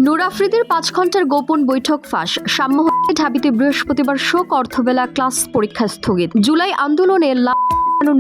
নূর আফ্রিদির 5 ঘন্টার গোপন বৈঠক ফাঁস। সাম্য হতে ঢাবিতে বৃহস্পতিবার শোক, অর্ধবেলা ক্লাস পরীক্ষা স্থগিত। জুলাই আন্দোলনে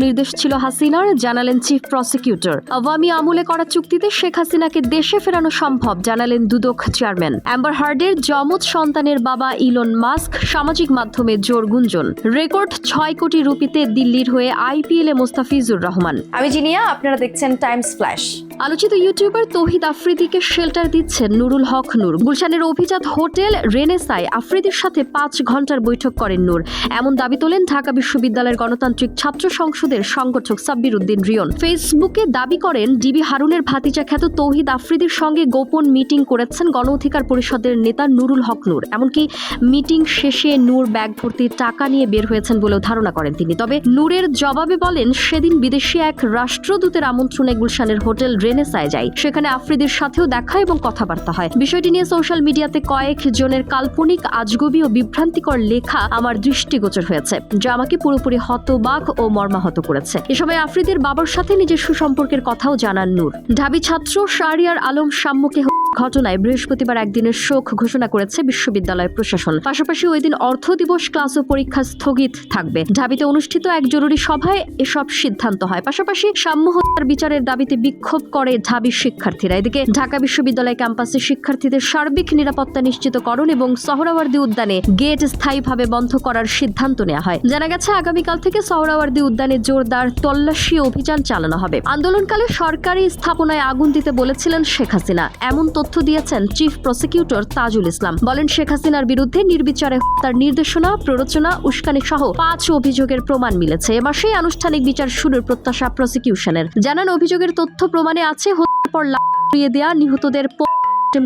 নির্দেশ ছিল হাসিনার, জানালেন চিফ প্রসিকিউটর। আওয়ামী আমলে করা চুক্তিতে শেখ হাসিনাকে দেশে ফেরানো সম্ভব, জানালেন দুদক চেয়ারম্যান। অ্যাম্বার হার্ডের যমজ সন্তানের বাবা ইলন মাস্ক, সামাজিক মাধ্যমে জোর গুঞ্জন। রেকর্ড 6 কোটি রুপিতে দিল্লির হয়ে আইপিএলে মোস্তাফিজুর রহমান। আমি জিনিয়া, আপনারা দেখছেন টাইমস ফ্ল্যাশ। আলোচিত ইউটিউবার তৌহিদ আফ্রিদিকে শেল্টার দিচ্ছেন নুরুল হক নূর। গুলশানের অভিজাত হোটেল রেনেসায় আফ্রিদির সাথে 5 ঘন্টার বৈঠক করেন নূর, এমন দাবি তোলেন ঢাকা বিশ্ববিদ্যালয়ের গণতান্ত্রিক ছাত্র সংসদের সংগঠক সাব্বির উদ্দিন রিয়ন। ফেসবুকে দাবি করেন ডিবি হারুনের ভাতিজা খ্যাত তৌহিদ আফ্রিদির সঙ্গে গোপন মিটিং করেছেন গণ অধিকার পরিষদের নেতা নুরুল হক নূর। এমনকি মিটিং শেষে নূর ব্যাগ ভর্তি টাকা নিয়ে বের হয়েছেন বলেও ধারণা করেন তিনি। তবে নূরের জবাবে বলেন, সেদিন বিদেশি এক রাষ্ট্রদূতের আমন্ত্রণে গুলশানের হোটেল রেনেসায় যায়, সেখানে আফ্রিদির সাথেও দেখা এবং কথাবার্তা হয়। বিষয়টি নিয়ে সোশ্যাল মিডিয়াতে কয়েক জনের কাল্পনিক, আজগুবি ও বিভ্রান্তিকর লেখা আমার দৃষ্টিগোচর হয়েছে, যা আমাকে পুরোপুরি হতবাক ও মর্মাহত করেছে। এ সময় আফ্রিদির বাবার সাথে নিজের সুসম্পর্কের কথাও জানান নূর। ঢাবি ছাত্র শাহরিয়ার আলম সাম্যকে ঘটনায় বৃহস্পতিবার একদিনের শোক ঘোষণা করেছে বিশ্ববিদ্যালয় প্রশাসন। পাশাপাশি ওই দিন অর্থ দিবস, ক্লাস ও পরীক্ষা স্থগিত থাকবে। ঢাবিতে অনুষ্ঠিত এক জরুরি সভায় এসব সিদ্ধান্ত হয়। পাশাপাশি সাম্য হত্যার বিচারের দাবিতে বিক্ষোভ করে ঢাবির শিক্ষার্থীরা। এদিকে ঢাকা বিশ্ববিদ্যালয় ক্যাম্পাসে শিক্ষার্থীদের সার্বিক নিরাপত্তা নিশ্চিতকরণ এবং সোহরাওয়ার্দী উদ্যানে গেট স্থায়ীভাবে বন্ধ করার সিদ্ধান্ত নেওয়া হয়। জানা গেছে, আগামীকাল থেকে সোহরাওয়ার্দী উদ্যানে জোরদার তল্লাশি অভিযান চালানো হবে। আন্দোলনকালে সরকারি স্থাপনায় আগুন দিতে বলেছিলেন শেখ হাসিনা, এমন তথ্য দিয়েছেন চিফ প্রসিকিউটর তাজুল ইসলাম। বলেন, শেখ হাসিনার বিরুদ্ধে নির্বিচারে হত্যার নির্দেশনা, প্ররোচনা, উস্কানি সহ 5 অভিযোগের প্রমাণ মিলেছে। এ মাসেই আনুষ্ঠানিক বিচার শুরুর প্রত্যাশা প্রসিকিউশনের। জানান, অভিযোগের তথ্য প্রমাণে আছে হত্যার পর লাশ পুড়িয়ে দেয়া, নিহতদের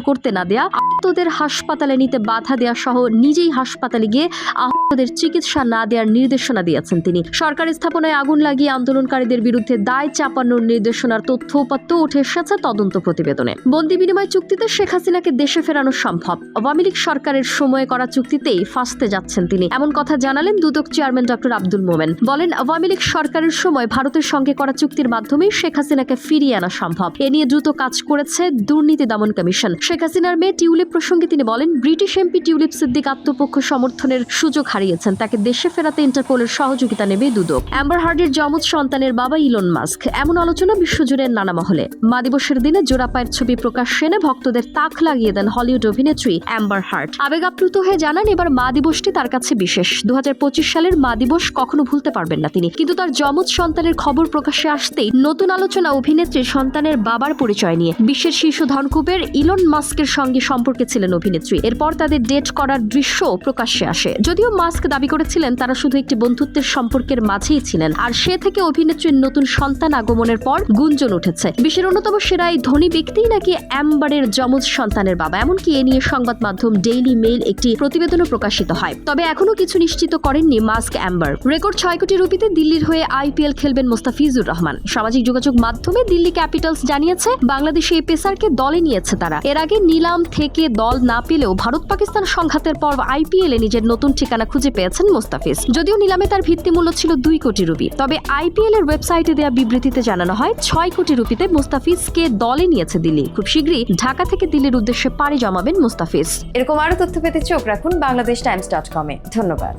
করতে না দেয়া, আহতদের হাসপাতালে নিতে বাধা দেয়া সহ নিজেই হাসপাতালে গিয়ে আহতদের চিকিৎসা না দেওয়ার নির্দেশনা দিয়েছেন তিনি। সরকারি স্থাপনায় আগুন লাগিয়ে আন্দোলনকারীদের বিরুদ্ধে দায় চাপানোর নির্দেশনার তথ্য উপাত্ত উঠে এসেছে তদন্ত প্রতিবেদনে। বন্দি বিনিময় চুক্তিতে শেখ হাসিনাকে দেশে ফেরানো সম্ভব, আওয়ামী লীগ সরকারের সময়ে করা চুক্তিতেই ফাঁসতে যাচ্ছেন তিনি, এমন কথা জানালেন দুদক চেয়ারম্যান ডক্টর আব্দুল মোমেন। বলেন, আওয়ামী লীগ সরকারের সময় ভারতের সঙ্গে করা চুক্তির মাধ্যমেই শেখ হাসিনাকে ফিরিয়ে আনা সম্ভব। এ নিয়ে দ্রুত কাজ করেছে দুর্নীতি দমন কমিশন। শেখ হাসিনার মেয়ে টিউলিপ প্রসঙ্গে তিনি বলেন, ব্রিটিশ এমপি টিউলিপ সিদ্দিক আত্মপক্ষ সমর্থনের সুযোগ হারিয়েছেন, তাকে দেশে ফেরাতে ইন্টারপোলের সহযোগিতা নেবে দুদক। অ্যাম্বার হার্ডের যমজ সন্তানের বাবা ইলন মাস্ক, এমন আলোচনা বিশ্বজুড়ে নানা মহলে। মা দিবসের দিনে জোড়া পায়ের ছবি প্রকাশ্যে এনে ভক্তদের তাক লাগিয়ে দেন হলিউড অভিনেত্রী অ্যাম্বার হার্ড। আবেগ আপ্লুত হয়ে জানান, এবার মা দিবসটি তার কাছে বিশেষ। 2025 সালের মা দিবস কখনো ভুলতে পারবেন না তিনি। কিন্তু তার যমজ সন্তানের খবর প্রকাশ্যে আসতেই নতুন আলোচনা অভিনেত্রীর সন্তানের বাবার পরিচয় নিয়ে। বিশ্বের শীর্ষ ধনকুবের ইলন মাস্কের সঙ্গে সম্পর্কে ছিলেন অভিনেত্রী। এরপর তাদের ডেট করার দৃশ্য প্রকাশ্যে আসে। যদিও মাস্ক দাবি করেছিলেন তারা শুধু একটি বন্ধুত্বের সম্পর্কের মাঝেই ছিলেন, আর সে থেকে অভিনেত্রীর নতুন সন্তান আগমনের পর গুঞ্জন উঠেছে বিশ্বের অন্যতম সেরা এই ধনী ব্যক্তিই নাকি অ্যাম্বারের যমজ সন্তানের বাবা। এমনকি এ নিয়ে সংবাদ মাধ্যম ডেইলি মেইল একটি প্রতিবেদনও প্রকাশিত হয়। তবে এখনো কিছু নিশ্চিত করেননি মাস্ক অ্যাম্বার। রেকর্ড 6 কোটি রুপিতে দিল্লির হয়ে আইপিএল খেলবেন মোস্তাফিজুর রহমান। সামাজিক যোগাযোগ মাধ্যমে দিল্লি ক্যাপিটালস জানিয়েছে, বাংলাদেশে এই পেসারকে দলে নিয়েছে তারা। এর আগে নিলাম থেকে দল না পেলেও ভারত পাকিস্তান সংঘাতের পর আইপিএলে নিজের নতুন ঠিকানা খুঁজে পেয়েছেন মোস্তাফিজ। যদিও নিলামে তার ভিত্তিমূল্য ছিল 2 কোটি রুপি, তবে আইপিএল এর ওয়েবসাইটে দেওয়া বিবৃতিতে জানানো হয় 6 কোটি রুপিতে মোস্তাফিজকে দলে নিয়েছে দিল্লি। খুব শীঘ্রই ঢাকা থেকে দিল্লির উদ্দেশ্যে পাড়ি জমাবেন মোস্তাফিজ। এরকম আরো তথ্য পেতে চোখ রাখুন বাংলাদেশ টাইমস.com-এ। ধন্যবাদ।